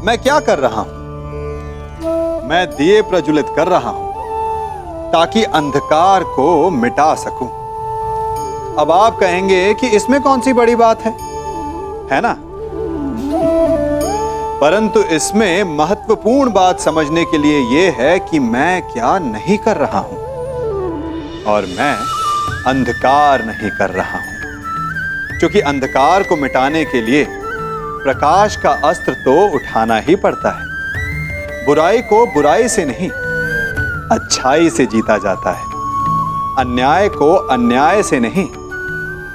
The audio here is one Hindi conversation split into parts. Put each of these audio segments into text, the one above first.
मैं क्या कर रहा हूं? मैं दिए प्रज्वलित कर रहा हूं ताकि अंधकार को मिटा सकूं। अब आप कहेंगे कि इसमें कौन सी बड़ी बात है ना? परंतु इसमें महत्वपूर्ण बात समझने के लिए यह है कि मैं क्या नहीं कर रहा हूं, और मैं अंधकार नहीं कर रहा हूं। क्योंकि अंधकार को मिटाने के लिए प्रकाश का अस्त्र तो उठाना ही पड़ता है। बुराई को बुराई से नहीं, अच्छाई से जीता जाता है। अन्याय को अन्याय से नहीं,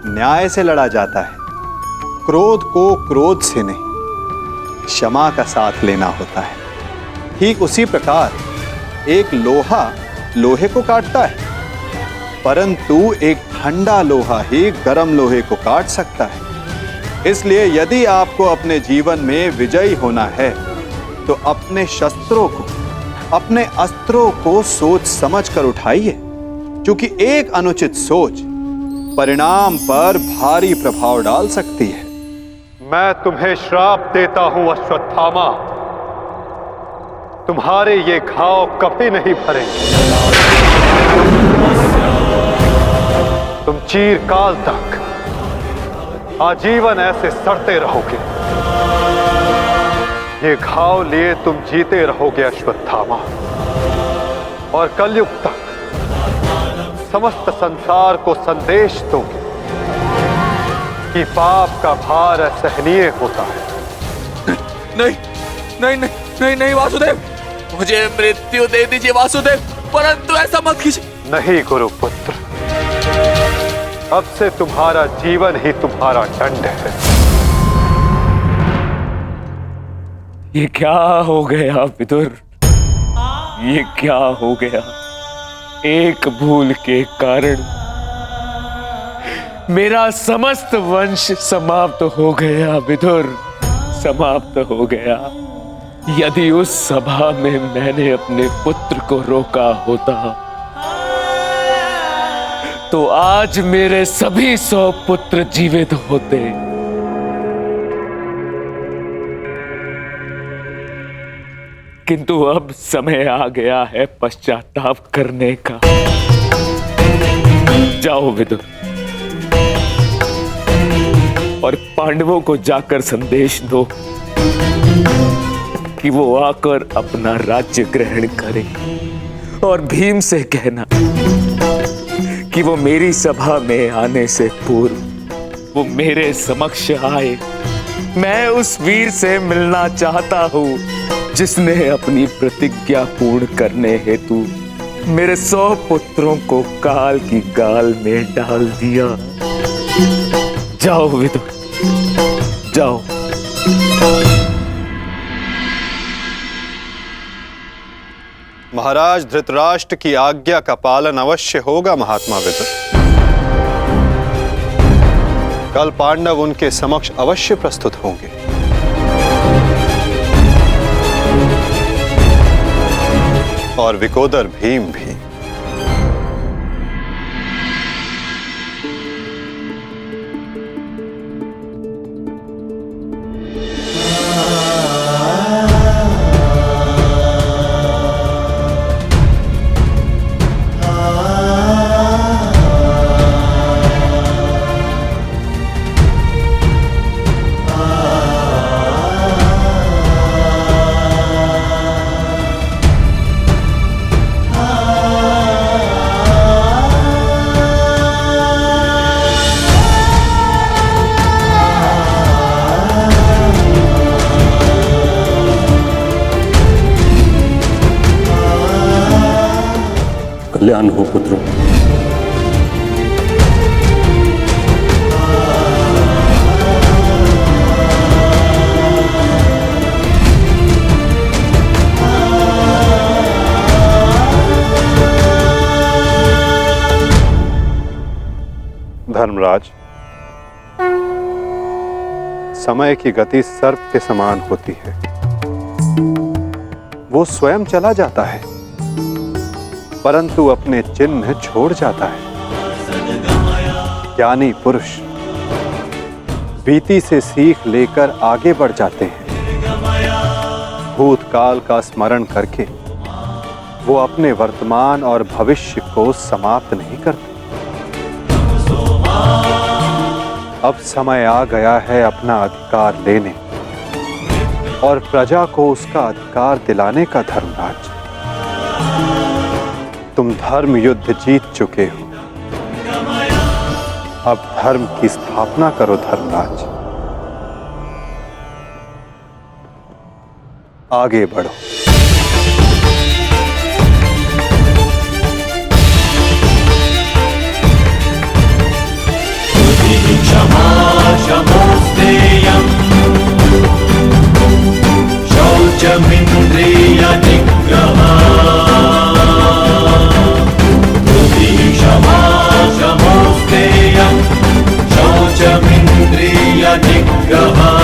न्याय से लड़ा जाता है। क्रोध को क्रोध से नहीं, क्षमा का साथ लेना होता है। ठीक उसी प्रकार एक लोहा लोहे को काटता है, परंतु एक ठंडा लोहा ही गर्म लोहे को काट सकता है। इसलिए यदि आपको अपने जीवन में विजयी होना है तो अपने शस्त्रों को, अपने अस्त्रों को सोच समझ कर उठाइए, क्योंकि एक अनुचित सोच परिणाम पर भारी प्रभाव डाल सकती है। मैं तुम्हें श्राप देता हूं अश्वत्थामा, तुम्हारे ये घाव कभी नहीं भरेंगे। तुम चिरकाल तक आजीवन ऐसे सड़ते रहोगे। ये घाव लिए तुम जीते रहोगे अश्वत्थामा, और कलयुग तक समस्त संसार को संदेश दोगे कि पाप का भार असहनीय होता है। नहीं नहीं नहीं नहीं नहीं वासुदेव, मुझे मृत्यु दे दीजिए वासुदेव, परंतु ऐसा मत कीजिए। नहीं गुरुपुत्र, अब से तुम्हारा जीवन ही तुम्हारा दंड है। ये क्या हो गया विदुर? ये क्या हो गया? एक भूल के कारण मेरा समस्त वंश समाप्त हो गया विदुर, समाप्त हो गया। यदि उस सभा में मैंने अपने पुत्र को रोका होता तो आज मेरे सभी 100 पुत्र जीवित होते। किंतु अब समय आ गया है पश्चाताप करने का। जाओ विदुर, और पांडवों को जाकर संदेश दो कि वो आकर अपना राज्य ग्रहण करें, और भीम से कहना कि वो मेरी सभा में आने से पूर्व वो मेरे समक्ष आए। मैं उस वीर से मिलना चाहता हूं जिसने अपनी प्रतिज्ञा पूर्ण करने हेतु मेरे 100 पुत्रों को काल की गाल में डाल दिया। जाओ विदुर, जाओ। महाराज धृतराष्ट्र की आज्ञा का पालन अवश्य होगा महात्मा विदुर। कल पांडव उनके समक्ष अवश्य प्रस्तुत होंगे। और विकोदर भीम भी। कल्याण हो पुत्रों। धर्मराज, समय की गति सर्प के समान होती है। वो स्वयं चला जाता है परंतु अपने चिन्ह छोड़ जाता है। ज्ञानी पुरुष बीती से सीख लेकर आगे बढ़ जाते हैं। भूतकाल का स्मरण करके वो अपने वर्तमान और भविष्य को समाप्त नहीं करते। अब समय आ गया है अपना अधिकार लेने और प्रजा को उसका अधिकार दिलाने का। धर्मराज, तुम धर्म युद्ध जीत चुके हो, अब धर्म की स्थापना करो। धर्मराज, आगे बढ़ो। क्षमा क्षमोस्तेयम् शौचमिन्द्रिय निग्रहः क्षमा क्षमोस्तेयम् शौचमिन्द्रिय निग्रहः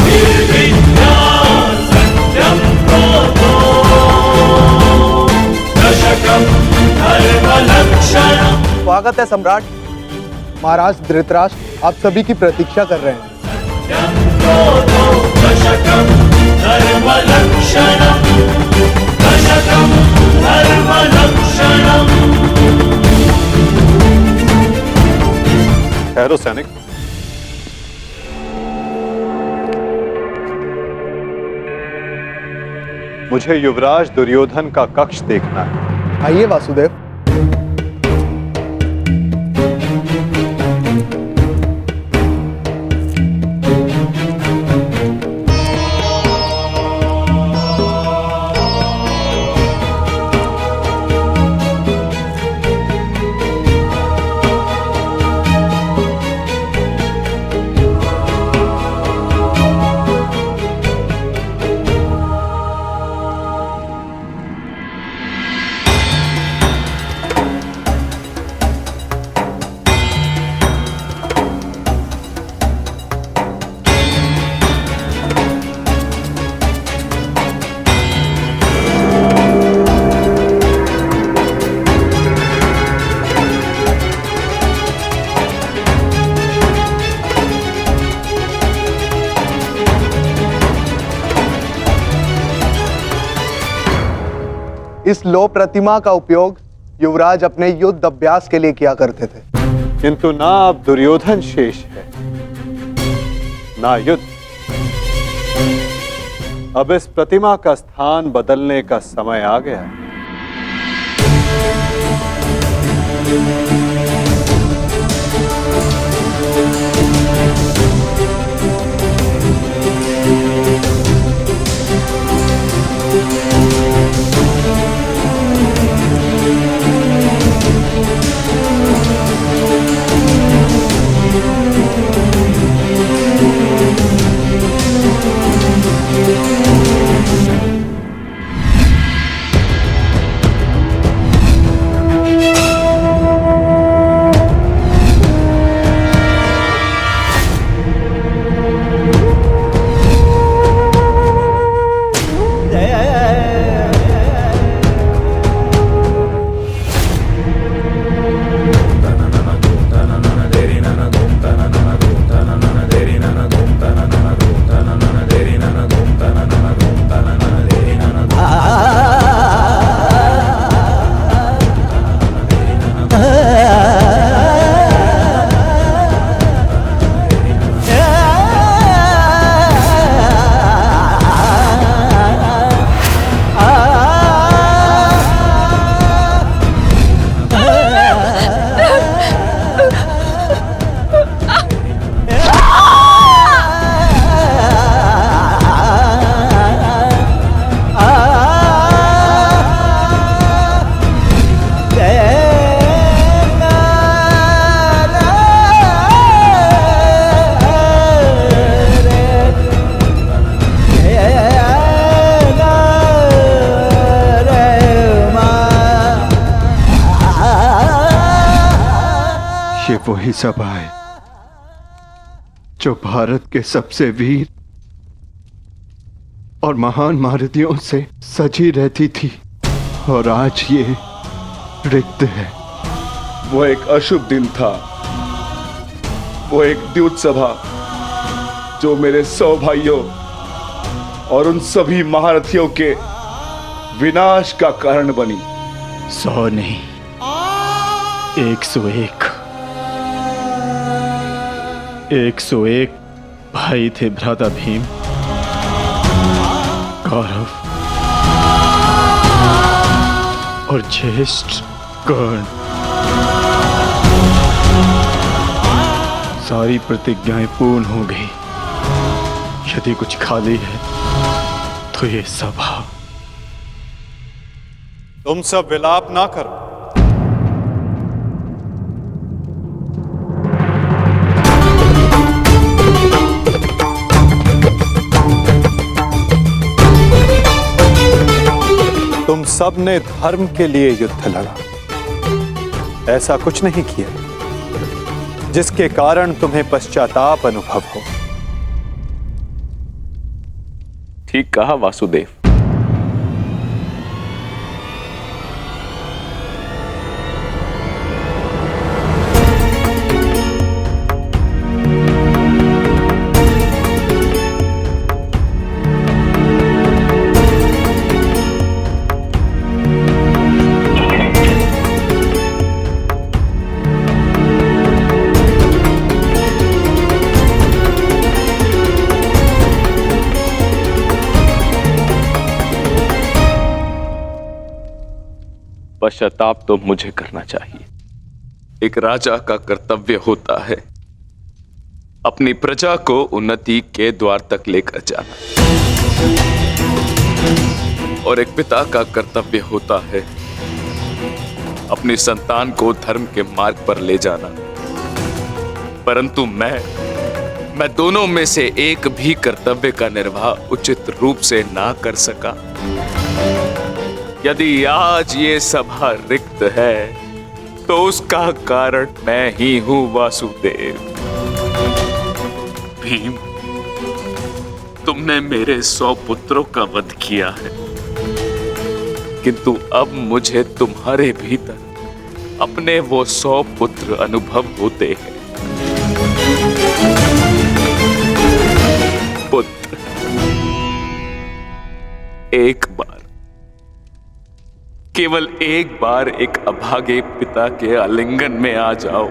निर्विद्या सत्यं क्रोधो दशकं धर्मलक्षणम्। स्वागत है सम्राट। महाराज धृतराष्ट्र आप सभी की प्रतीक्षा कर रहे हैं। ठहरो सैनिक। मुझे युवराज दुर्योधन का कक्ष देखना है। आइए वासुदेव। इस लौह प्रतिमा का उपयोग युवराज अपने युद्ध अभ्यास के लिए किया करते थे। किंतु ना अब दुर्योधन शेष है, ना युद्ध। अब इस प्रतिमा का स्थान बदलने का समय आ गया है। ये वही सभा है जो भारत के सबसे वीर और महान महारथियों से सजी रहती थी, और आज ये रिक्त है। वो एक अशुभ दिन था, वो एक द्युत सभा जो मेरे 100 भाइयों और उन सभी महारथियों के विनाश का कारण बनी। 100 नहीं, 101। 101 भाई थे भ्राता भीम, कौरव और ज्येष्ठ कर्ण। सारी प्रतिज्ञाएं पूर्ण हो गई। यदि कुछ खाली है तो ये सभा। तुम सब विलाप ना करो। तुम सब ने धर्म के लिए युद्ध लड़ा, ऐसा कुछ नहीं किया जिसके कारण तुम्हें पश्चाताप अनुभव हो। ठीक कहा वासुदेव। पश्चाताप तो मुझे करना चाहिए। एक राजा का कर्तव्य होता है अपनी प्रजा को उन्नति के द्वार तक लेकर जाना, और एक पिता का कर्तव्य होता है अपनी संतान को धर्म के मार्ग पर ले जाना। परंतु मैं दोनों में से एक भी कर्तव्य का निर्वाह उचित रूप से ना कर सका। यदि आज ये सभा रिक्त है तो उसका कारण मैं ही हूं वासुदेव। भीम, तुमने मेरे 100 पुत्रों का वध किया है, किंतु अब मुझे तुम्हारे भीतर अपने वो 100 पुत्र अनुभव होते हैं। पुत्र, एक बार, केवल एक बार एक अभागे पिता के आलिंगन में आ जाओ।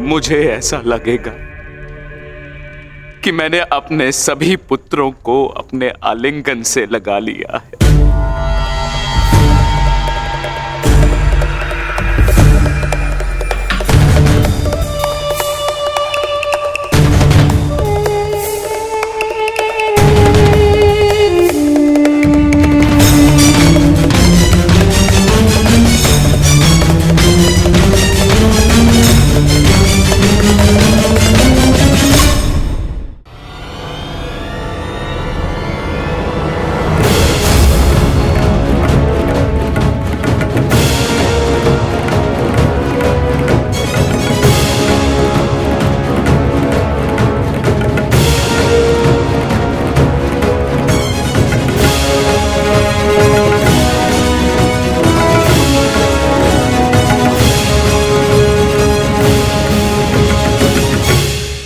मुझे ऐसा लगेगा कि मैंने अपने सभी पुत्रों को अपने आलिंगन से लगा लिया है।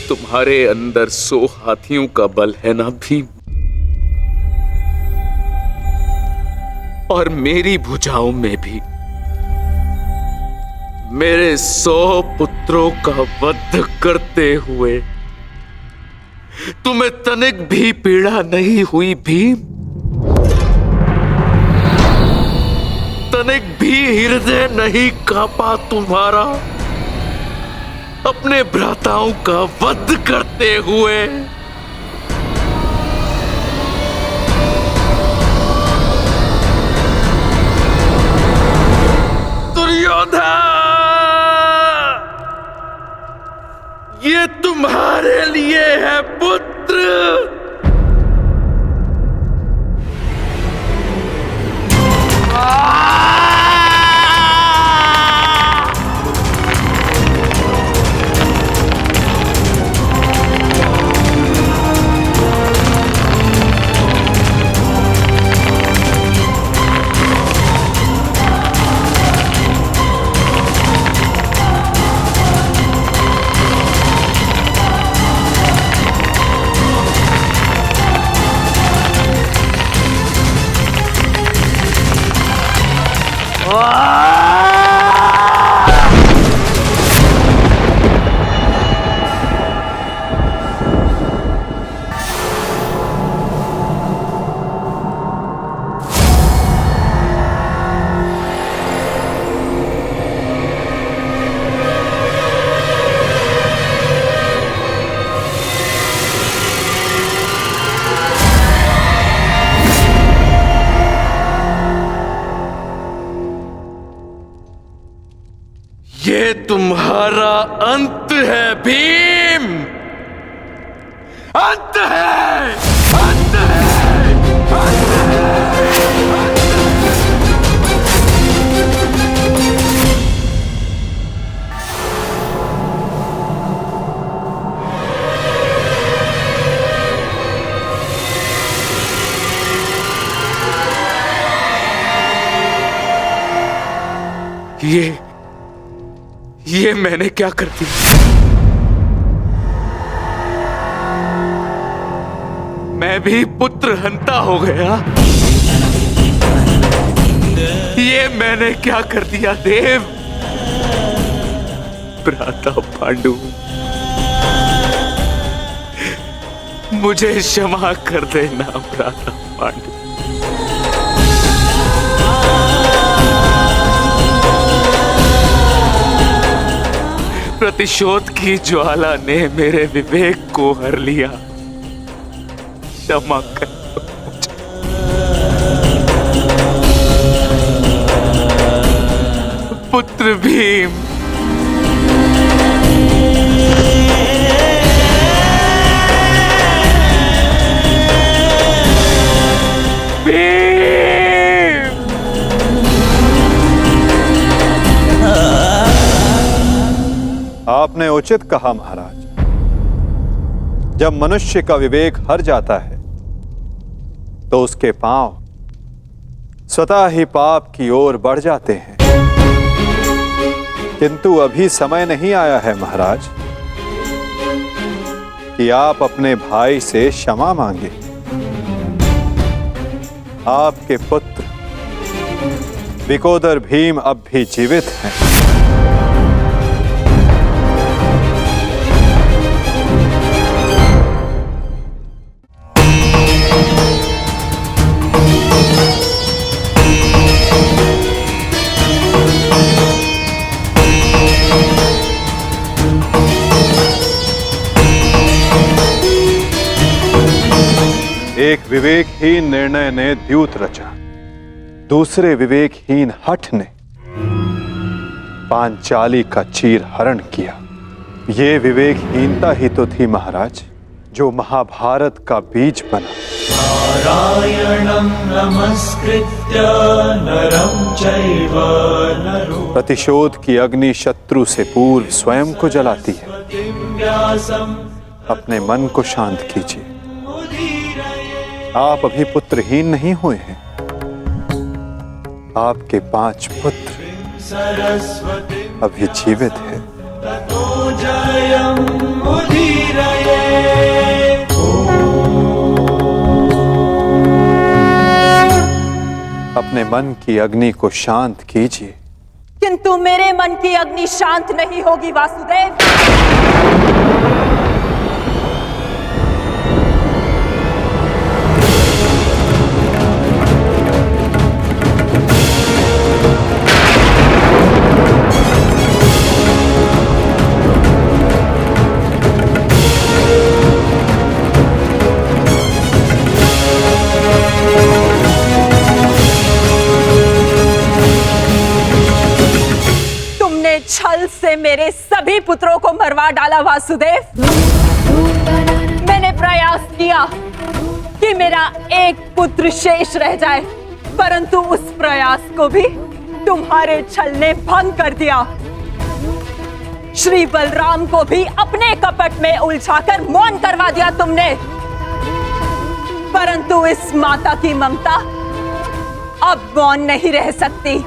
तुम्हारे अंदर 100 हाथियों का बल है ना भीम, और मेरी भुजाओं में भी मेरे 100 पुत्रों का वध करते हुए तुम्हें तनिक भी पीड़ा नहीं हुई भीम? तनिक भी हृदय नहीं कांपा तुम्हारा अपने भ्राताओं का वध करते हुए? दुर्योधन, ये तुम्हारे लिए है पुत्र। है भीम, अंत है, अंत है, अंत है। ये मैंने क्या कर दिया? मैं भी पुत्र हंता हो गया। ये मैंने क्या कर दिया देव? भ्राता पांडु, मुझे क्षमा कर देना भ्राता पांडु। प्रतिशोध की ज्वाला ने मेरे विवेक को हर लिया। क्षमा कर मुझे। पुत्र भीम, आपने उचित कहा महाराज। जब मनुष्य का विवेक हर जाता है तो उसके पांव स्वतः ही पाप की ओर बढ़ जाते हैं। किंतु अभी समय नहीं आया है महाराज कि आप अपने भाई से क्षमा मांगे। आपके पुत्र विकोदर भीम अब भी जीवित हैं। एक विवेकहीन निर्णय ने द्यूत रचा, दूसरे विवेकहीन हठ ने पांचाली का चीर हरण किया। ये विवेकहीनता ही तो थी महाराज जो महाभारत का बीज बना। नारायणं नमस्कृत्य नरं चैव नरोत्तमं प्रतिशोध की अग्नि शत्रु से पूर्व स्वयं को जलाती है। व्यासं अपने मन को शांत कीजिए। आप अभी पुत्रहीन नहीं हुए हैं। आपके 5 पुत्र सरस्वती अभी जीवित हैं। ततो जयं मुदीरये। अपने मन की अग्नि को शांत कीजिए। किंतु मेरे मन की अग्नि शांत नहीं होगी वासुदेव। छल से मेरे सभी पुत्रों को मरवा डाला वासुदेव। मैंने प्रयास किया कि मेरा एक पुत्र शेष रह जाए, परंतु उस प्रयास को भी तुम्हारे छल ने भंग कर दिया। श्री बलराम को भी अपने कपट में उलझाकर मौन करवा दिया तुमने, परंतु इस माता की ममता अब मौन नहीं रह सकती।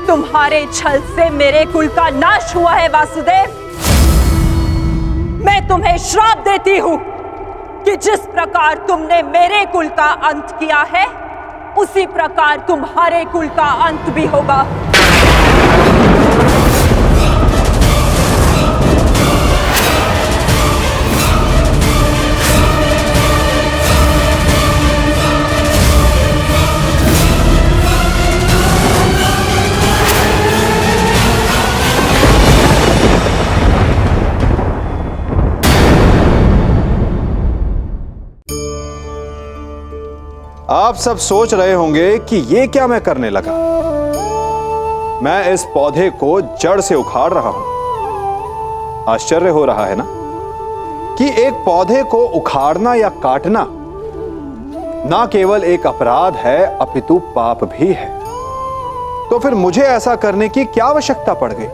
तुम्हारे छल से मेरे कुल का नाश हुआ है वासुदेव। मैं तुम्हें श्राप देती हूं कि जिस प्रकार तुमने मेरे कुल का अंत किया है, उसी प्रकार तुम्हारे कुल का अंत भी होगा। आप सब सोच रहे होंगे कि ये क्या मैं करने लगा। मैं इस पौधे को जड़ से उखाड़ रहा हूं। आश्चर्य हो रहा है ना कि एक पौधे को उखाड़ना या काटना ना केवल एक अपराध है अपितु पाप भी है। तो फिर मुझे ऐसा करने की क्या आवश्यकता पड़ गई?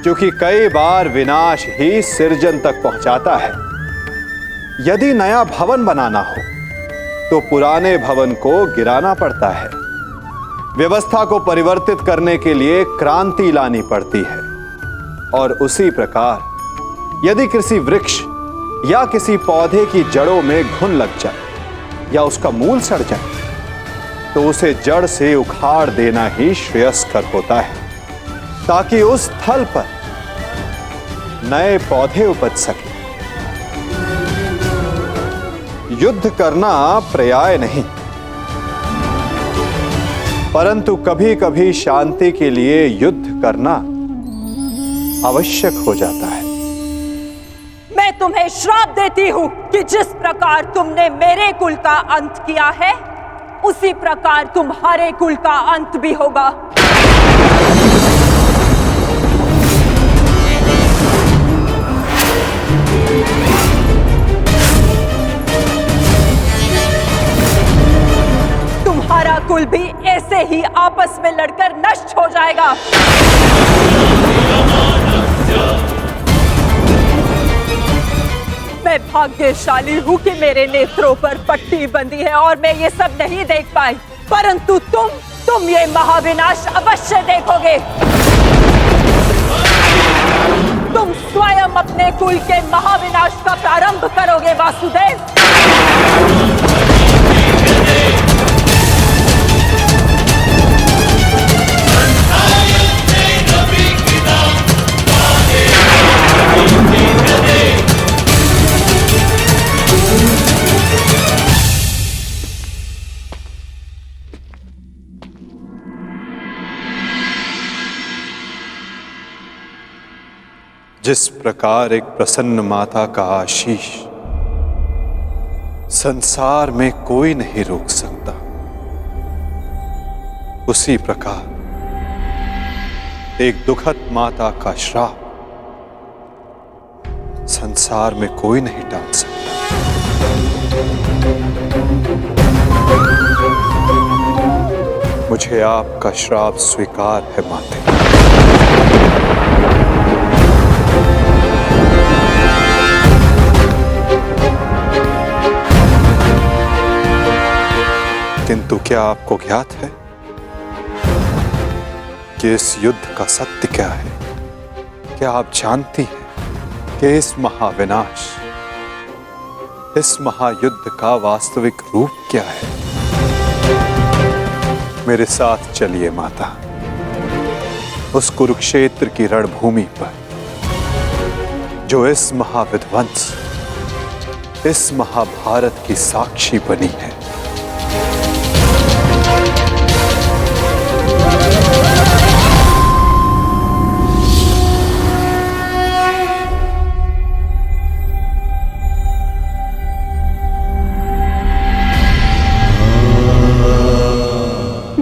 क्योंकि कई बार विनाश ही सृजन तक पहुंचाता है। यदि नया भवन बनाना हो तो पुराने भवन को गिराना पड़ता है। व्यवस्था को परिवर्तित करने के लिए क्रांति लानी पड़ती है। और उसी प्रकार यदि किसी वृक्ष या किसी पौधे की जड़ों में घुन लग जाए या उसका मूल सड़ जाए तो उसे जड़ से उखाड़ देना ही श्रेयस्कर होता है, ताकि उस स्थल पर नए पौधे उपज सके। युद्ध करना पर्याय नहीं, परंतु कभी कभी शांति के लिए युद्ध करना आवश्यक हो जाता है। मैं तुम्हें श्राप देती हूं कि जिस प्रकार तुमने मेरे कुल का अंत किया है उसी प्रकार तुम्हारे कुल का अंत भी होगा। तुम्हारा कुल भी ऐसे ही आपस में लड़कर नष्ट हो जाएगा। मैं भाग्यशाली हूं कि मेरे नेत्रों पर पट्टी बंधी है और मैं ये सब नहीं देख पाई, परंतु तुम ये महाविनाश अवश्य देखोगे। तुम स्वयं अपने कुल के महाविनाश का प्रारंभ करोगे वासुदेव। जिस प्रकार एक प्रसन्न माता का आशीष संसार में कोई नहीं रोक सकता, उसी प्रकार एक दुखद माता का श्राप संसार में कोई नहीं टाल सकता। मुझे आपका श्राप स्वीकार है माते। किंतु क्या आपको ज्ञात है कि इस युद्ध का सत्य क्या है? क्या आप जानती हैं कि इस महाविनाश, इस महायुद्ध का वास्तविक रूप क्या है? मेरे साथ चलिए माता, उस कुरुक्षेत्र की रणभूमि पर जो इस महाविध्वंस, इस महाभारत की साक्षी बनी है।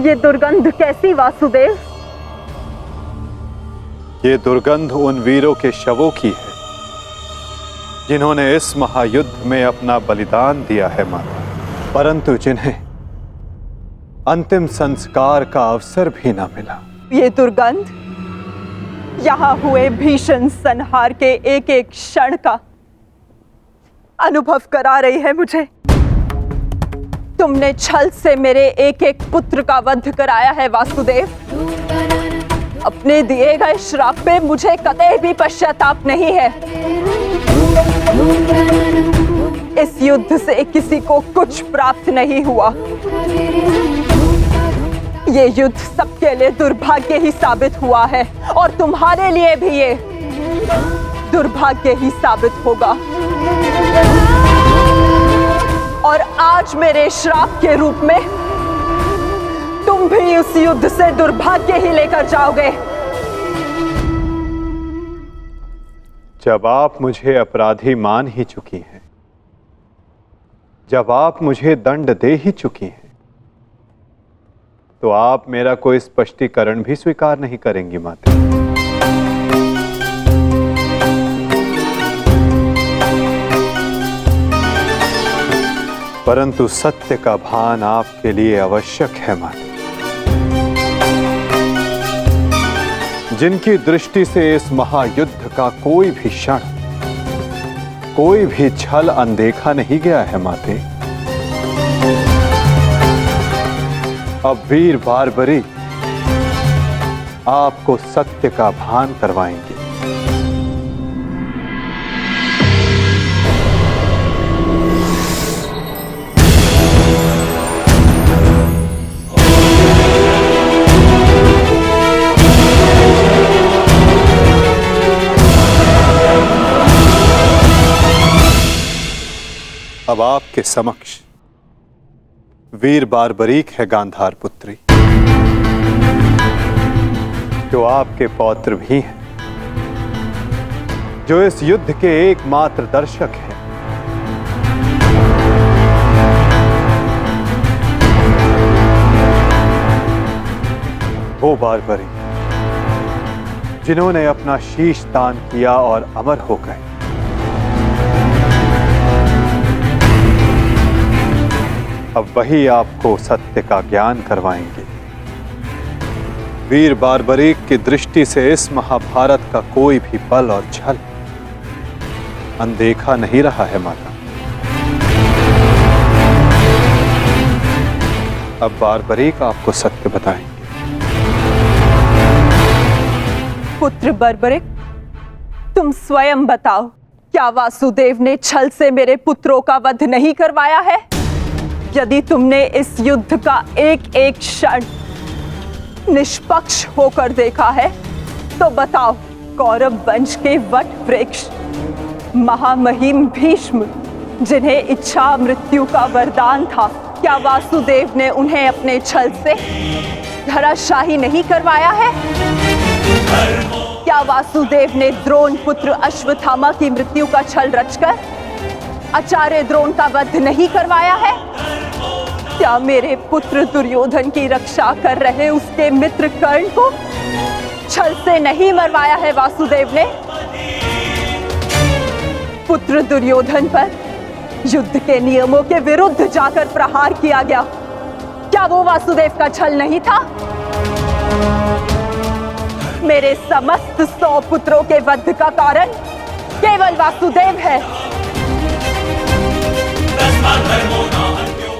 ये दुर्गंध कैसी वासुदेव? ये दुर्गंध उन वीरों के शवों की है जिन्होंने इस महायुद्ध में अपना बलिदान दिया है माता, परंतु जिन्हें अंतिम संस्कार का अवसर भी ना मिला। ये दुर्गंध यहाँ हुए भीषण संहार के एक एक क्षण का अनुभव करा रही है मुझे। तुमने छल से मेरे एक एक पुत्र का वध कराया है वासुदेव। अपने दिए गए श्राप पे मुझे कतई भी पश्चाताप नहीं है। इस युद्ध से किसी को कुछ प्राप्त नहीं हुआ। ये युद्ध सबके लिए दुर्भाग्य ही साबित हुआ है और तुम्हारे लिए भी ये दुर्भाग्य ही साबित होगा। और आज मेरे श्राप के रूप में तुम भी उस युद्ध से दुर्भाग्य ही लेकर जाओगे। जब आप मुझे अपराधी मान ही चुकी हैं, जब आप मुझे दंड दे ही चुकी हैं, तो आप मेरा कोई स्पष्टीकरण भी स्वीकार नहीं करेंगी माते। परंतु सत्य का भान आपके लिए आवश्यक है माते। जिनकी दृष्टि से इस महायुद्ध का कोई भी क्षण, कोई भी छल अनदेखा नहीं गया है माते। अब वीर बार्बरी आपको सत्य का भान करवाएंगे। अब आपके समक्ष वीर बार्बरीक है गांधार पुत्री, जो आपके पौत्र भी हैं, जो इस युद्ध के एकमात्र दर्शक हैं। वो बार्बरी जिन्होंने अपना शीश दान किया और अमर हो गए। अब वही आपको सत्य का ज्ञान करवाएंगे। वीर बार्बरीक की दृष्टि से इस महाभारत का कोई भी बल और छल अनदेखा नहीं रहा है माता। अब बार्बरीक आपको सत्य बताएंगे। पुत्र बर्बरिक, तुम स्वयं बताओ, क्या वासुदेव ने छल से मेरे पुत्रों का वध नहीं करवाया है? यदि तुमने इस युद्ध का एक एक क्षण निष्पक्ष होकर देखा है, तो बताओ, कौरव वंश के वट वृक्ष महामहिम भीष्म, जिन्हें इच्छा मृत्यु का वरदान था, क्या वासुदेव ने उन्हें अपने छल से धराशाही नहीं करवाया है? क्या वासुदेव ने द्रोण पुत्र अश्वत्थामा की मृत्यु का छल रचकर आचार्य द्रोण का वध नहीं करवाया है? क्या मेरे पुत्र दुर्योधन की रक्षा कर रहे उसके मित्र कर्ण को छल से नहीं मरवाया है वासुदेव ने? पुत्र दुर्योधन पर युद्ध के नियमों के विरुद्ध जाकर प्रहार किया गया, क्या वो वासुदेव का छल नहीं था? मेरे समस्त 100 पुत्रों के वध का कारण केवल वासुदेव है।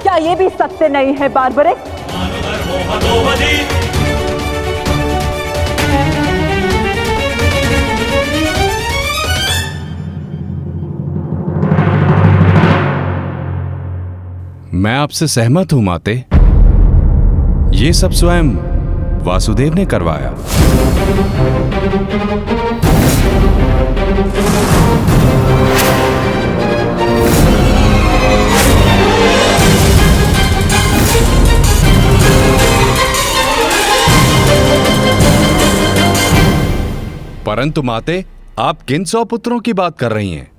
क्या ये भी सत्य नहीं है बार्बरिक? मैं आपसे सहमत हूं माते। ये सब स्वयं वासुदेव ने करवाया। परंतु माते, आप किन 100 पुत्रों की बात कर रही हैं?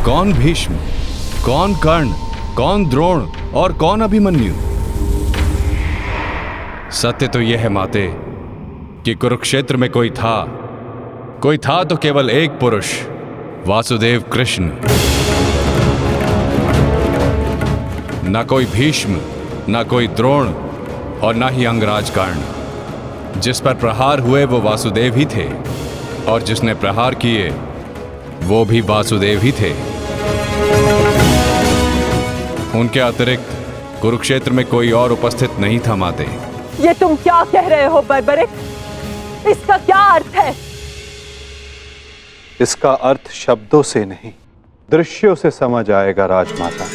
कौन भीष्म, कौन कर्ण, कौन द्रोण और कौन अभिमन्यु? सत्य तो यह है माते कि कुरुक्षेत्र में कोई था तो केवल एक पुरुष, वासुदेव कृष्ण। न कोई भीष्म, न कोई द्रोण और न ही अंगराज कर्ण। जिस पर प्रहार हुए वो वासुदेव ही थे, और जिसने प्रहार किए वो भी वासुदेव ही थे। उनके अतिरिक्त कुरुक्षेत्र में कोई और उपस्थित नहीं था माते। ये तुम क्या कह रहे हो बर्बरिक? इसका क्या अर्थ है? इसका अर्थ शब्दों से नहीं, दृश्यों से समझ आएगा राजमाता।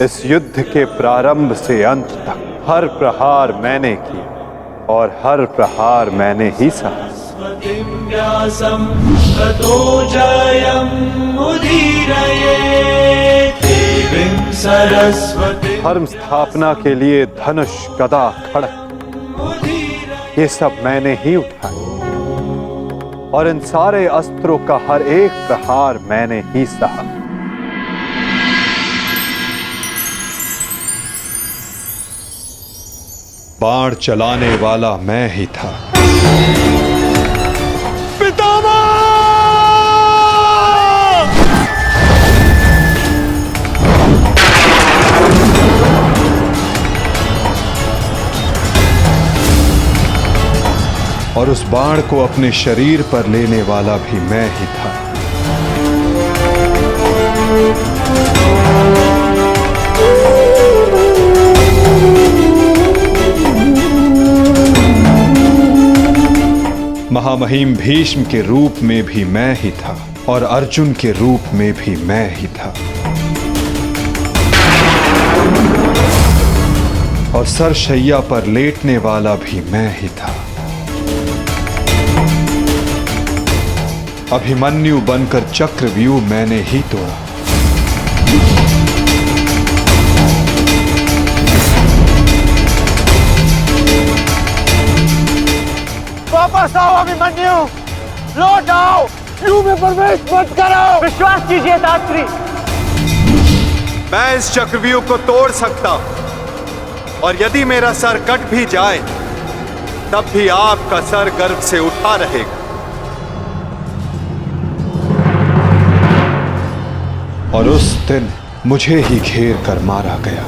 इस युद्ध के प्रारंभ से अंत तक हर प्रहार मैंने किया और हर प्रहार मैंने ही सहा। धर्म स्थापना के लिए धनुष, गदा, खड्ग, ये सब मैंने ही उठाए। और इन सारे अस्त्रों का हर एक प्रहार मैंने ही सहा। बाण चलाने वाला मैं ही था। और उस बाण को अपने शरीर पर लेने वाला भी मैं ही था। महामहिम भीष्म के रूप में भी मैं ही था और अर्जुन के रूप में भी मैं ही था। और सरशैया पर लेटने वाला भी मैं ही था। अभिमन्यु बनकर चक्रव्यूह मैंने ही तोड़ा। वापस आओ अभिमन्यु, लौट आओ, व्यूह में प्रवेश मत करो। विश्वास कीजिए दात्री, मैं इस चक्रव्यूह को तोड़ सकता हूं और यदि मेरा सर कट भी जाए तब भी आपका सर गर्व से उठा रहेगा। और उस दिन मुझे ही घेर कर मारा गया।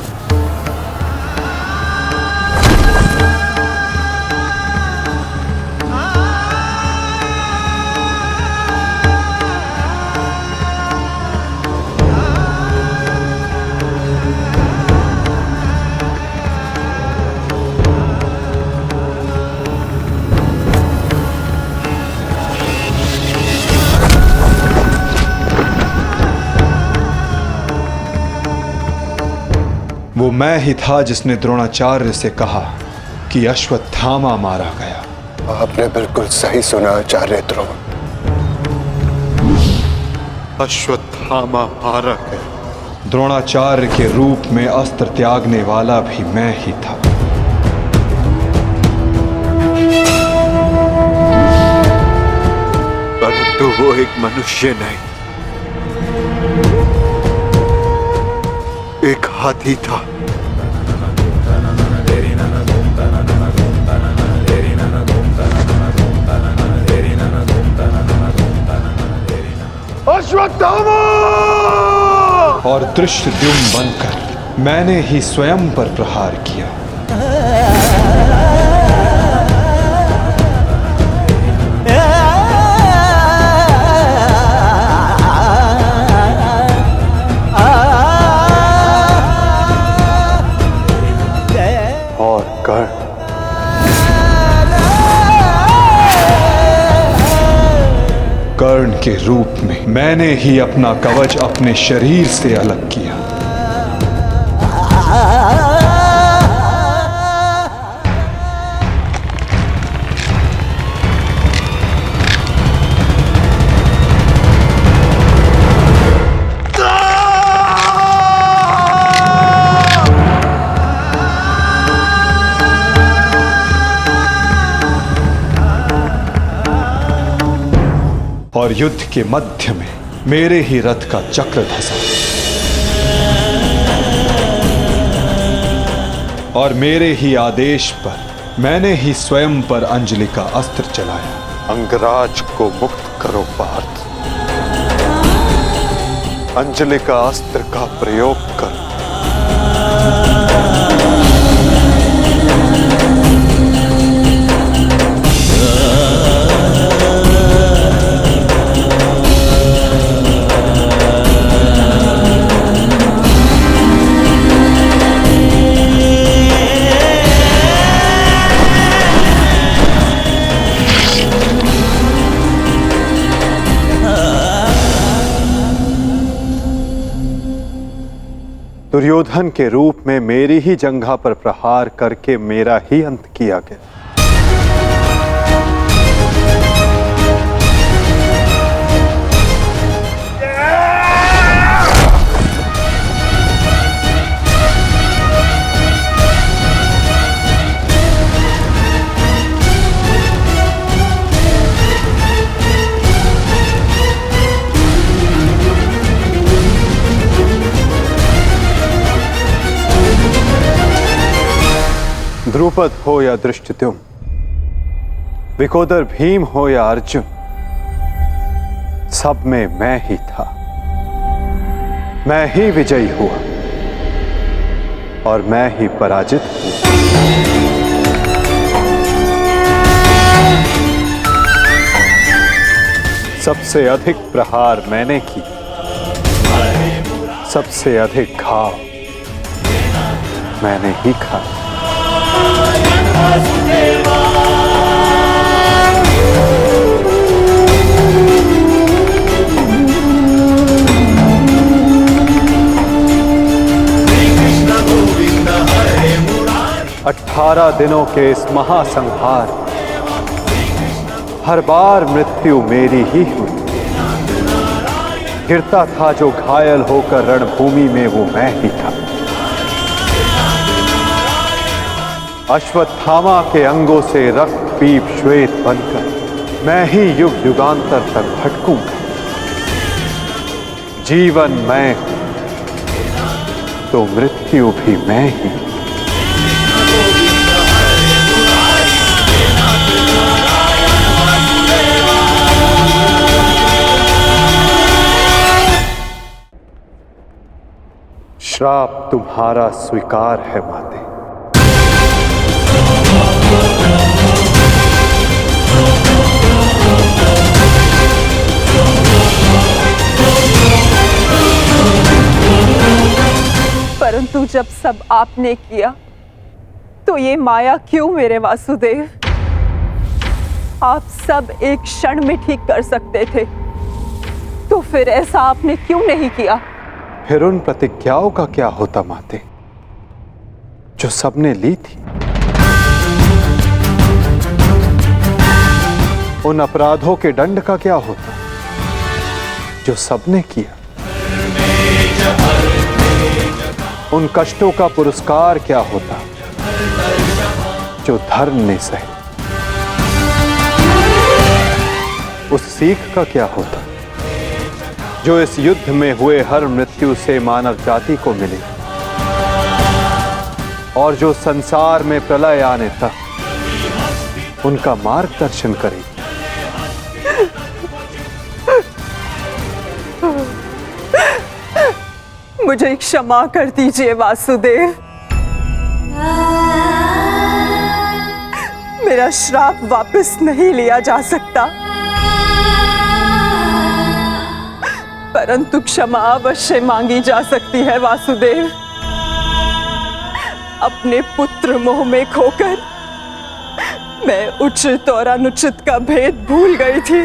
वो मैं ही था जिसने द्रोणाचार्य से कहा कि अश्वत्थामा मारा गया। आपने बिल्कुल सही सुना आचार्य द्रोण। अश्वत्थामा मारा गया। द्रोणाचार्य के रूप में अस्त्र त्यागने वाला भी मैं ही था। परंतु वो एक मनुष्य नहीं, एक हाथी था। अश्वत्थामा! और धृष्टद्युम्न बनकर मैंने ही स्वयं पर प्रहार किया। और कर्ण के रूप में मैंने ही अपना कवच अपने शरीर से अलग किया। और युद्ध के मध्य में मेरे ही रथ का चक्र धंसा और मेरे ही आदेश पर मैंने ही स्वयं पर अंजलि का अस्त्र चलाया। अंगराज को मुक्त करो पार्थ, अंजलि का अस्त्र का प्रयोग करो। दुर्योधन के रूप में मेरी ही जंघा पर प्रहार करके मेरा ही अंत किया गया। द्रुपद हो या धृष्टद्युम्न, विकोदर भीम हो या अर्जुन, सब में मैं ही था। मैं ही विजयी हुआ और मैं ही पराजित हुआ। सबसे अधिक प्रहार मैंने की, सबसे अधिक घाव मैंने ही खाया। गोविंद हरे मुरारी। 18 दिनों के इस महासंहार हर बार मृत्यु मेरी ही हुई। गिरता था जो घायल होकर रणभूमि में, वो मैं ही था। अश्वत्थामा के अंगों से रक्त पीप श्वेत बनकर मैं ही युग युगांतर तक भटकूंगा। जीवन मैं हूं तो मृत्यु भी मैं ही। श्राप तुम्हारा स्वीकार है माते। परंतु जब सब आपने किया तो ये माया क्यों मेरे वासुदेव? आप सब एक क्षण में ठीक कर सकते थे, तो फिर ऐसा आपने क्यों नहीं किया? फिर उन प्रतिज्ञाओं का क्या होता माते, जो सबने ली थी? उन अपराधों के दंड का क्या होता, जो सबने किया? उन कष्टों का पुरस्कार क्या होता, जो धर्म ने सहे? उस सीख का क्या होता, जो इस युद्ध में हुए हर मृत्यु से मानव जाति को मिले और जो संसार में प्रलय आने तक उनका मार्गदर्शन करेगी? मुझे क्षमा कर दीजिए वासुदेव। मेरा श्राप वापस नहीं लिया जा सकता, परंतु क्षमा अवश्य मांगी जा सकती है वासुदेव। अपने पुत्र मोह में खोकर मैं उचित और अनुचित का भेद भूल गई थी।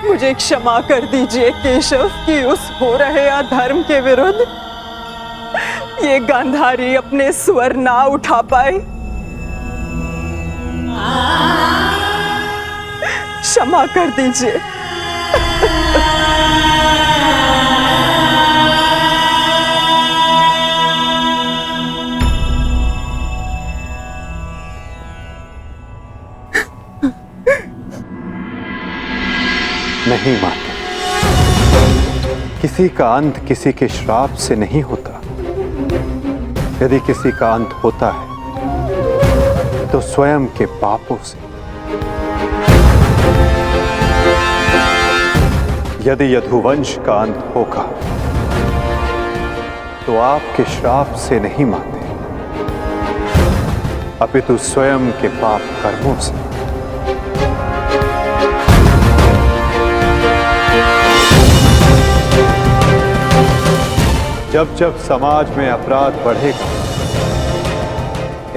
मुझे क्षमा कर दीजिए केशव कि उस हो रहे अधर्म के विरुद्ध ये गांधारी अपने स्वर ना उठा पाए। क्षमा कर दीजिए। नहीं माते, किसी का अंत किसी के श्राप से नहीं होता। यदि किसी का अंत होता है तो स्वयं के पापों से। यदि यदुवंश का अंत होगा तो आपके श्राप से नहीं माते, अपितु स्वयं के पाप कर्मों से। जब जब समाज में अपराध बढ़ेगा,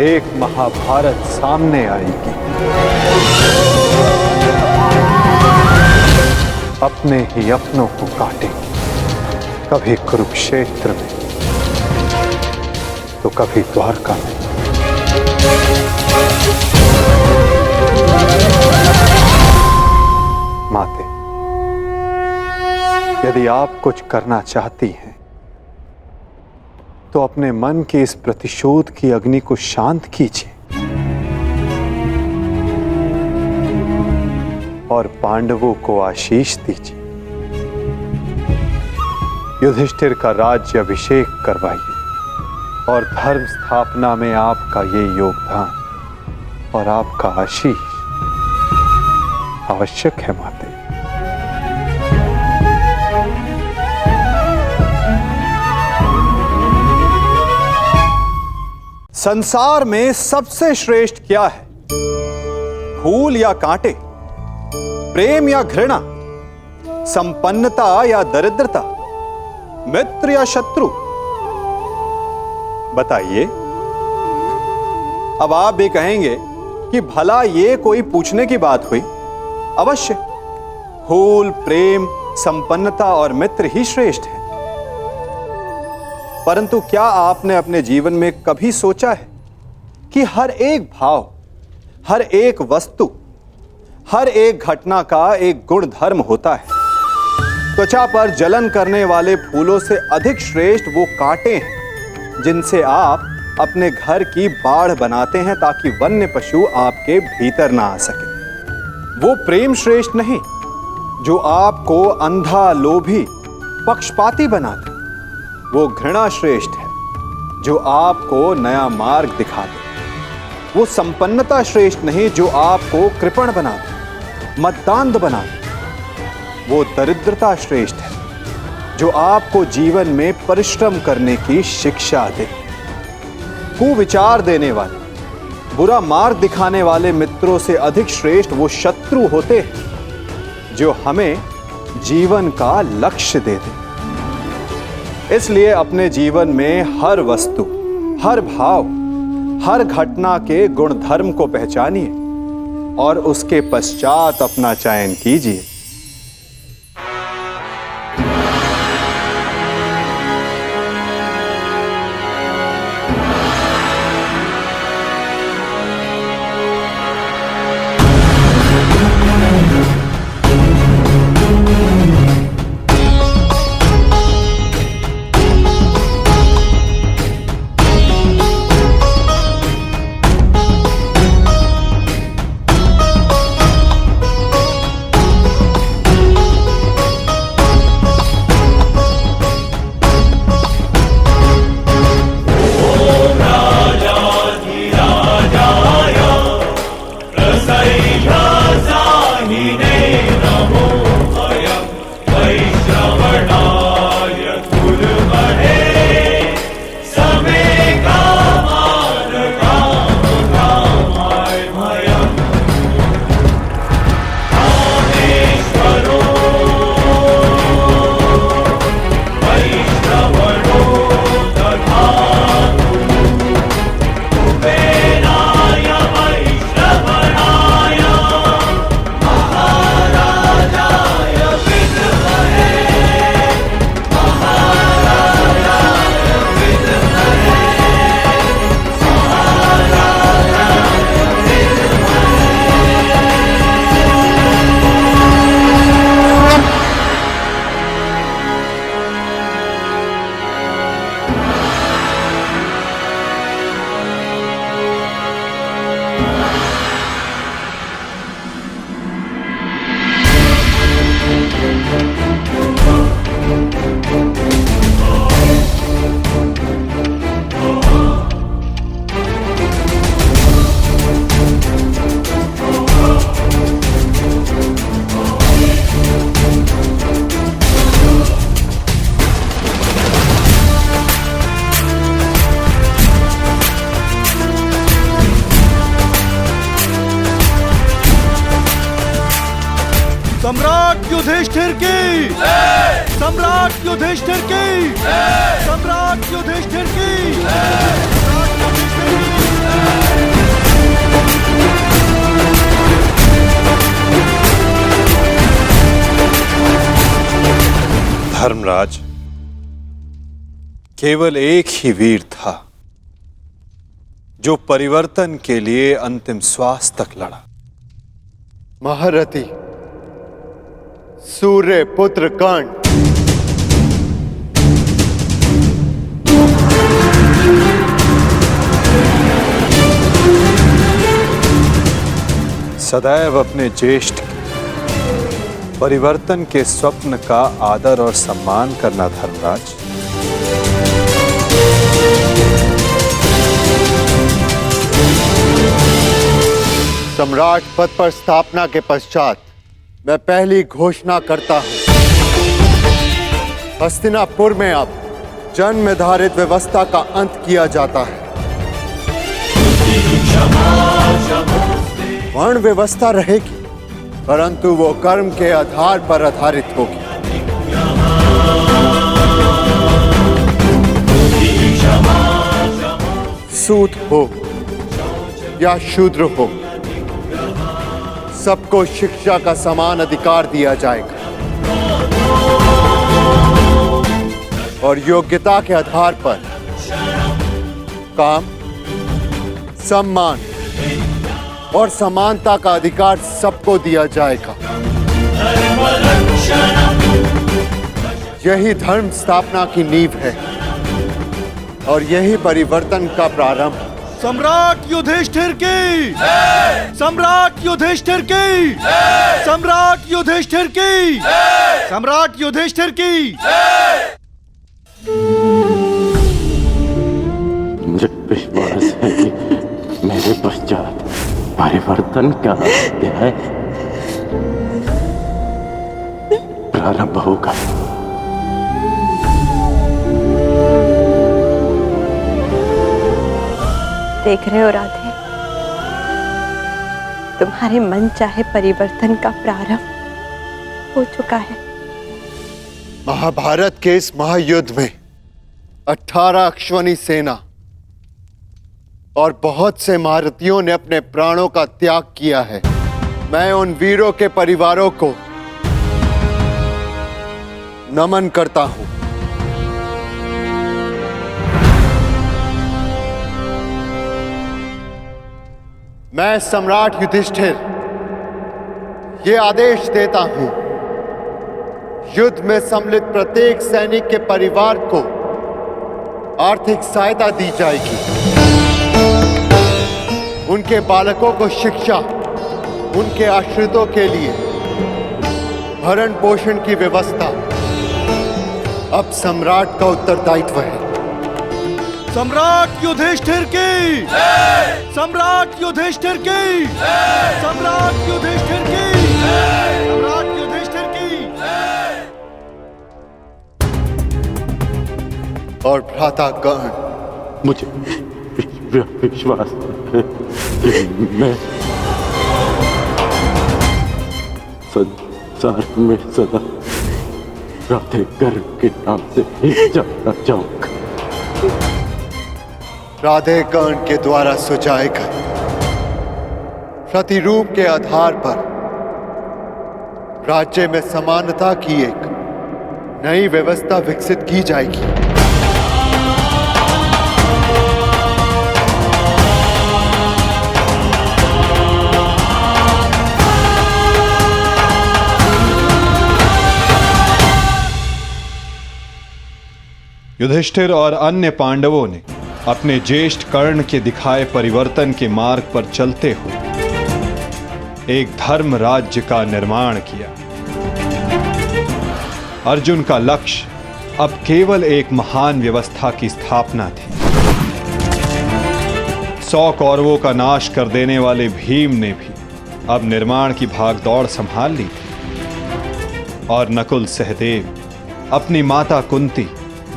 एक महाभारत सामने आएगी। अपने ही अपनों को काटेंगे, कभी कुरुक्षेत्र में तो कभी द्वारका में। माते, यदि आप कुछ करना चाहती हैं तो अपने मन के इस प्रतिशोध की अग्नि को शांत कीजिए और पांडवों को आशीष दीजिए। युधिष्ठिर का राज्य अभिषेक करवाइए और धर्म स्थापना में आपका ये योगदान और आपका आशीष आवश्यक है माते। संसार में सबसे श्रेष्ठ क्या है? फूल या कांटे, प्रेम या घृणा, संपन्नता या दरिद्रता, मित्र या शत्रु? बताइए। अब आप भी कहेंगे कि भला ये कोई पूछने की बात हुई? अवश्य, फूल, प्रेम, संपन्नता और मित्र ही श्रेष्ठ है। परंतु क्या आपने अपने जीवन में कभी सोचा है कि हर एक भाव, हर एक वस्तु, हर एक घटना का एक गुण धर्म होता है? त्वचा पर जलन करने वाले फूलों से अधिक श्रेष्ठ वो कांटे हैं जिनसे आप अपने घर की बाढ़ बनाते हैं ताकि वन्य पशु आपके भीतर ना आ सके। वो प्रेम श्रेष्ठ नहीं जो आपको अंधा, लोभी, पक्षपाती बनाते। वो घृणा श्रेष्ठ है जो आपको नया मार्ग दिखाते। वो संपन्नता श्रेष्ठ नहीं जो आपको कृपण बना दे, मद्दांध बना दे। वो दरिद्रता श्रेष्ठ है जो आपको जीवन में परिश्रम करने की शिक्षा दे। कुविचार देने वाले, बुरा मार्ग दिखाने वाले मित्रों से अधिक श्रेष्ठ वो शत्रु होते हैं जो हमें जीवन का लक्ष्य दे दे। इसलिए अपने जीवन में हर वस्तु, हर भाव, हर घटना के गुण धर्म को पहचानिए और उसके पश्चात अपना चयन कीजिए। सम्राट युधिष्ठिर की, सम्राट युधिष्ठिर की, सम्राट युधिष्ठिर की। धर्मराज, केवल एक ही वीर था जो परिवर्तन के लिए अंतिम श्वास तक लड़ा। महारथी सूर्य पुत्र कर्ण। सदैव अपने ज्येष्ठ परिवर्तन के स्वप्न का आदर और सम्मान करना धर्मराज। सम्राट पद पर स्थापना के पश्चात मैं पहली घोषणा करता हूं, हस्तिनापुर में अब जन्म निर्धारित व्यवस्था का अंत किया जाता है। वर्ण व्यवस्था रहेगी, परंतु वो कर्म के आधार पर आधारित होगी। सूत हो या शूद्र हो, सबको शिक्षा का समान अधिकार दिया जाएगा और योग्यता के आधार पर काम, सम्मान और समानता का अधिकार सबको दिया जाएगा। यही धर्म स्थापना की नींव है और यही परिवर्तन का प्रारंभ। सम्राट युधिष्ठिर की, सम्राट युधिष्ठिर की, सम्राट युधिष्ठिर की, सम्राट युधिष्ठिर की। मुझे विश्वास है कि मेरे पश्चात परिवर्तन का अध्याय प्रारंभ होगा। देख रहे हो राधे, तुम्हारे मन चाहे परिवर्तन का प्रारंभ हो चुका है। महाभारत के इस महायुद्ध में 18 अश्वनी सेना और बहुत से महारथियों ने अपने प्राणों का त्याग किया है। मैं उन वीरों के परिवारों को नमन करता हूं। मैं सम्राट युधिष्ठिर ये आदेश देता हूं, युद्ध में सम्मिलित प्रत्येक सैनिक के परिवार को आर्थिक सहायता दी जाएगी। उनके बालकों को शिक्षा, उनके आश्रितों के लिए भरण पोषण की व्यवस्था अब सम्राट का उत्तरदायित्व है। सम्राट युधिष्ठिर की, सम्राट युधिष्ठिर की, सम्राट युधिष्ठिर की, सम्राट युधिष्ठिर की। और भ्राता कर्ण, मुझे विश्वास है कि मैं संसार में सदा राधे कर्ण के नाम से ही जाना चाहूंगा। राधे कर्ण के द्वारा सुझाए गए प्रतिरूप के आधार पर राज्य में समानता की एक नई व्यवस्था विकसित की जाएगी। युधिष्ठिर और अन्य पांडवों ने अपने ज्येष्ठ कर्ण के दिखाए परिवर्तन के मार्ग पर चलते हुए एक धर्म राज्य का निर्माण किया। अर्जुन का लक्ष्य अब केवल एक महान व्यवस्था की स्थापना थी। 100 कौरवों का नाश कर देने वाले भीम ने भी अब निर्माण की भागदौड़ संभाल ली थी और नकुल सहदेव अपनी माता कुंती,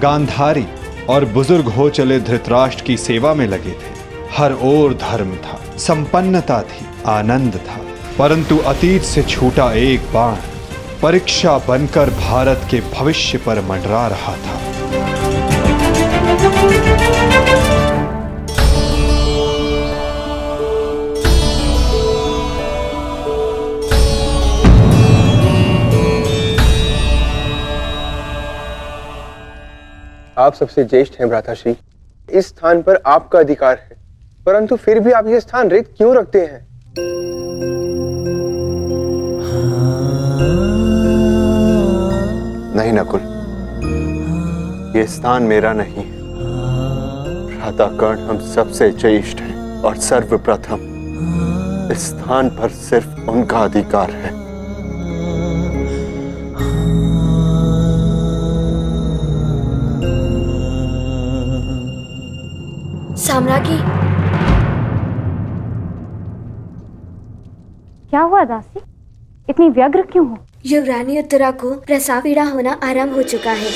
गांधारी और बुजुर्ग हो चले धृतराष्ट्र की सेवा में लगे थे। हर ओर धर्म था, संपन्नता थी, आनंद था, परंतु अतीत से छूटा एक बाण परीक्षा बनकर भारत के भविष्य पर मंडरा रहा था। आप सबसे ज्येष्ठ हैं भ्राताश्री, इस स्थान पर आपका अधिकार है, परंतु फिर भी आप ये स्थान रिक्त क्यों रखते हैं? नहीं नकुल, ये स्थान मेरा नहीं है। भ्राता कर्ण हम सबसे ज्येष्ठ हैं और सर्वप्रथम इस स्थान पर सिर्फ उनका अधिकार है। साम्राज्ञी, क्या हुआ दासी, इतनी व्यग्र क्यों हो? युवरानी उत्तरा को प्रसव पीड़ा होना आरंभ हो चुका है।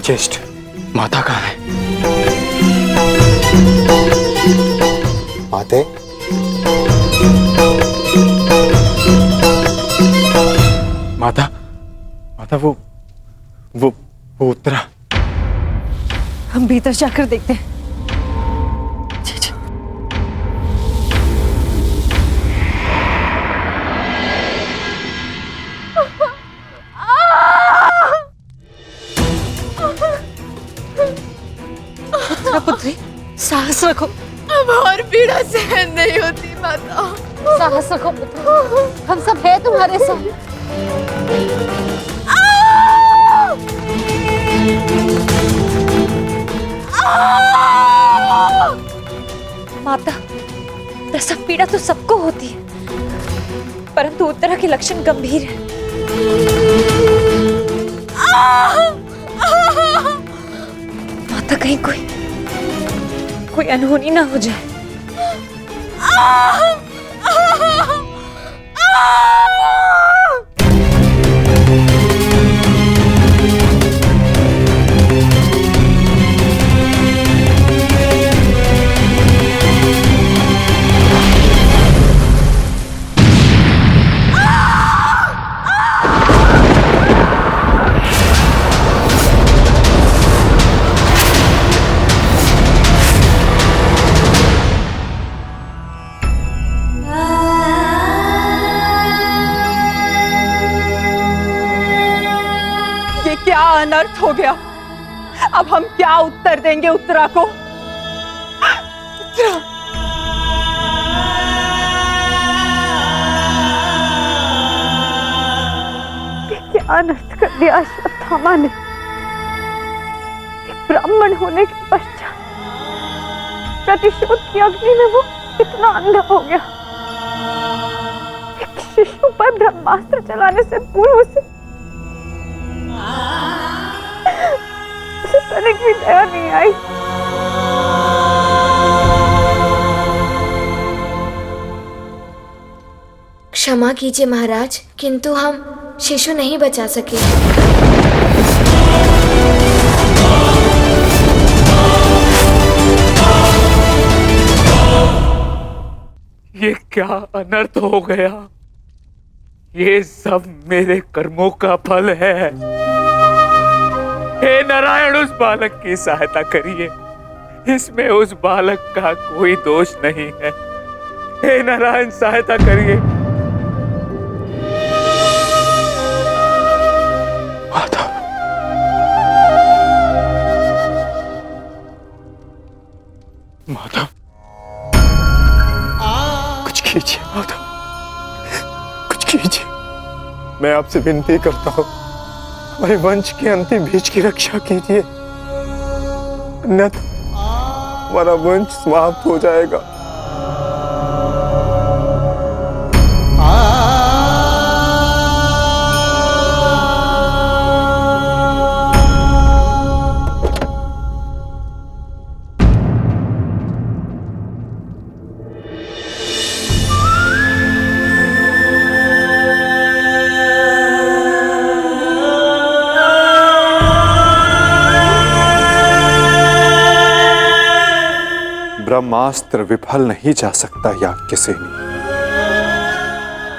ज्येष्ठ, माता कहाँ है? माते? माता, माता वो उत्तरा। हम भीतर जाकर देखते हैं। पुत्री, साहस रखो। अब और पीड़ा सहन नहीं होती माता। साहस रखो पुत्री, हम सब हैं तुम्हारे साथ। माता, प्रसव पीड़ा तो सबको होती है, परंतु उत्तरा के लक्षण गंभीर हैं। माता, कहीं कोई अनहोनी ना हो जाए। क्या अनर्थ हो गया? अब हम क्या उत्तर देंगे उत्तरा को? उत्तरा, क्या अनर्थ कर दिया अश्वत्थामा ने। ब्राह्मण होने के पश्चात प्रतिशोध की अग्नि में वो इतना अंधा हो गया। एक शिशु पर ब्रह्मास्त्र चलाने से पूर्व उसे तनिक भी दया नहीं आई। क्षमा कीजिए महाराज, किंतु हम शिशु नहीं बचा सके। ये क्या अनर्थ हो गया? ये सब मेरे कर्मों का फल है। हे नारायण, उस बालक की सहायता करिए। इसमें उस बालक का कोई दोष नहीं है। हे नारायण, सहायता करिए। माता, माता, कुछ कीजिए माता, कुछ कीजिए। मैं आपसे विनती करता हूँ, हमारे वंश के अंतिम बीज की रक्षा कीजिए, अन्यथा हमारा वंश समाप्त हो जाएगा। ब्रह्मास्त्र विफल नहीं जा सकता याज्ञसेनी।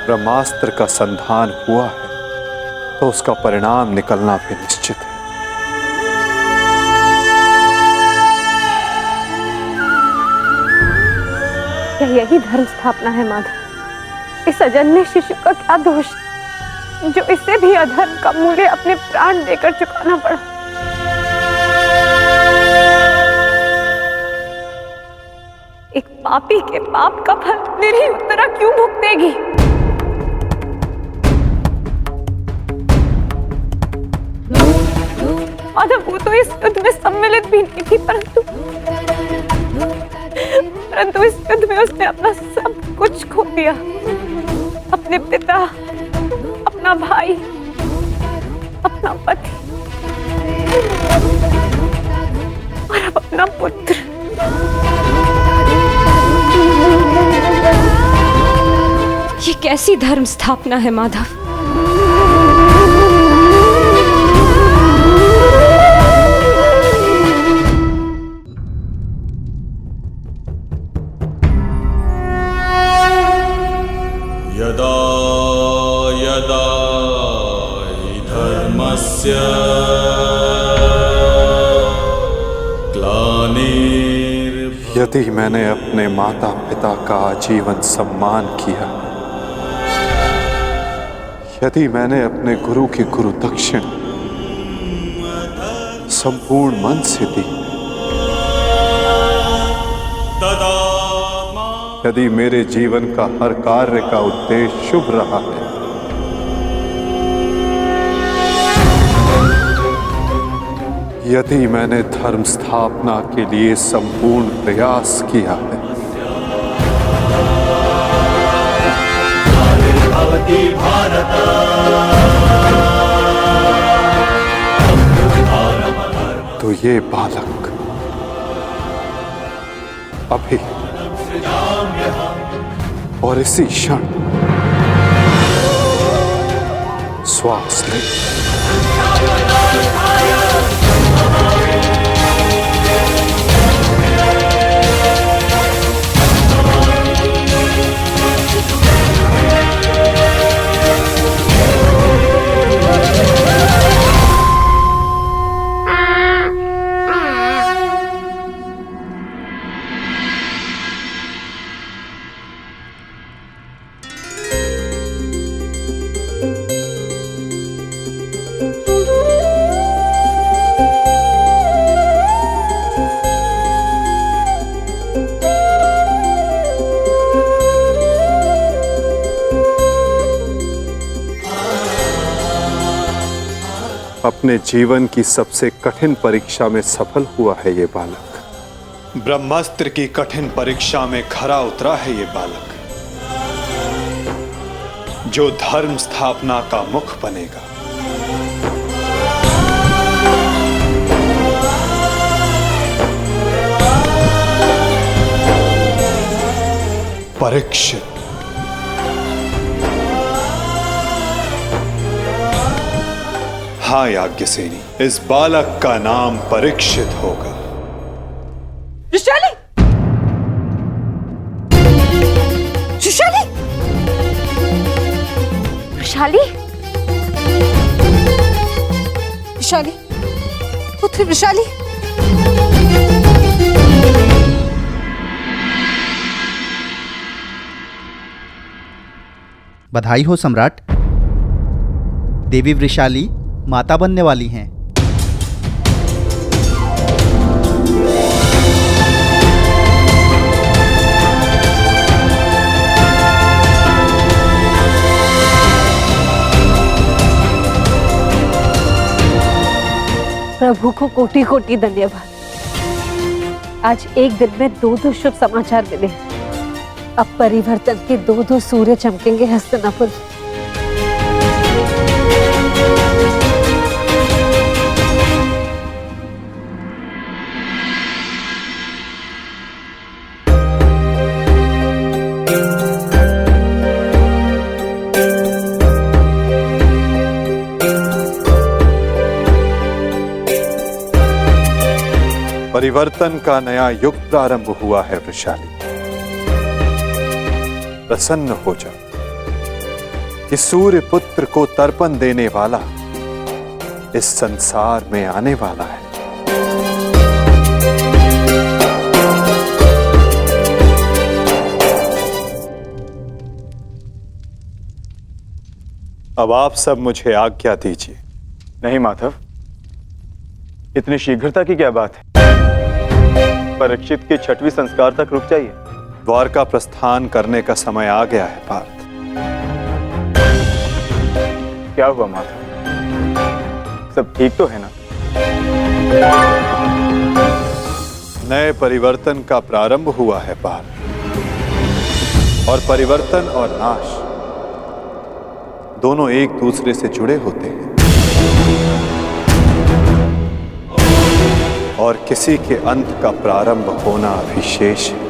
ब्रह्मास्त्र का संधान हुआ है तो उसका परिणाम निकलना भी निश्चित है। क्या यही धर्म स्थापना है माधव? इस अजन्मे शिशु का क्या दोष जो इसे भी अधर्म का मूल्य अपने प्राण देकर चुकाना पड़ा? पापी के पाप का फल निरीह उत्तरा क्यों भुगतेगी? माधव, वो तो इस युद्ध में सम्मिलित भी नहीं थी, परंतु इस युद्ध में उसने अपना सब कुछ खो दिया। अपने पिता, अपना भाई, अपना पति और अब अपना पुत्र। ये कैसी धर्म स्थापना है माधव? यदा यदा हि धर्मस्य ग्लानिर्भवति। यदि मैंने अपने माता पिता का आजीवन सम्मान किया, यदि मैंने अपने गुरु की गुरु दक्षिण संपूर्ण मन से दी, यदि मेरे जीवन का हर कार्य का उद्देश्य शुभ रहा है, यदि मैंने धर्म स्थापना के लिए संपूर्ण प्रयास किया है, तो ये बालक अभी और इसी क्षण श्वास ले। अपने जीवन की सबसे कठिन परीक्षा में सफल हुआ है ये बालक। ब्रह्मास्त्र की कठिन परीक्षा में खरा उतरा है ये बालक, जो धर्म स्थापना का मुख बनेगा। परीक्षित। हाँ याज्ञसेनी, इस बालक का नाम परीक्षित होगा। वृषाली! वृषाली! वृषाली! वृषाली! पुत्री वृषाली! बधाई हो सम्राट। देवी वृषाली माता बनने वाली हैं। प्रभु को कोटि कोटि धन्यवाद। आज एक दिन में दो शुभ समाचार मिले। अब परिवर्तन के दो सूर्य चमकेंगे हस्तिनापुर। परिवर्तन का नया युग प्रारंभ हुआ है वृषाली। प्रसन्न हो जा कि सूर्य पुत्र को तर्पण देने वाला इस संसार में आने वाला है। अब आप सब मुझे आज्ञा दीजिए। नहीं माधव, इतनी शीघ्रता की क्या बात है? परीक्षित के 6वीं संस्कार तक रुक जाइए। द्वारका प्रस्थान करने का समय आ गया है पार्थ। क्या हुआ माता? सब ठीक तो है ना? नए परिवर्तन का प्रारंभ हुआ है पार्थ, और परिवर्तन और नाश दोनों एक दूसरे से जुड़े होते हैं, और किसी के अंत का प्रारंभ होना भी शेष है।